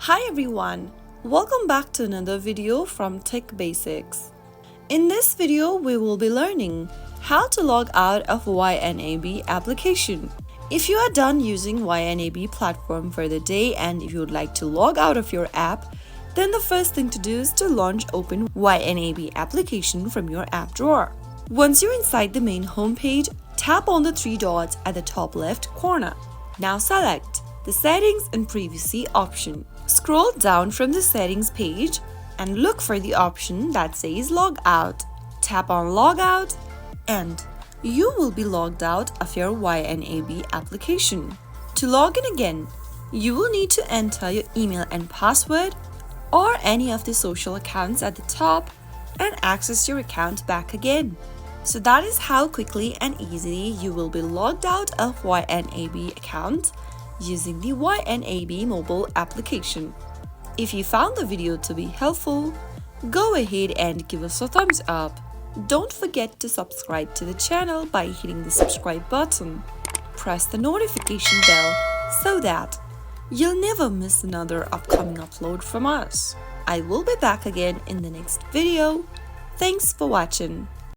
Hi everyone, welcome back to another video from Tech Basics. In this video, we will be learning how to log out of YNAB application. If you are done using YNAB platform for the day and if you would like to log out of your app, then the first thing to do is to launch open YNAB application from your app drawer. Once you're inside the main homepage, tap on the three dots at the top left corner. Now select the Settings and Privacy option. Scroll down from the Settings page and look for the option that says Log Out. Tap on Log Out and you will be logged out of your YNAB application. To log in again, you will need to enter your email and password or any of the social accounts at the top and access your account back again. So that is how quickly and easily you will be logged out of YNAB account using the YNAB mobile application. If you found the video to be helpful, go ahead and give us a thumbs up. Don't forget to subscribe to the channel by hitting the subscribe button. Press the notification bell so that you'll never miss another upcoming upload from us. I will be back again in the next video. Thanks for watching.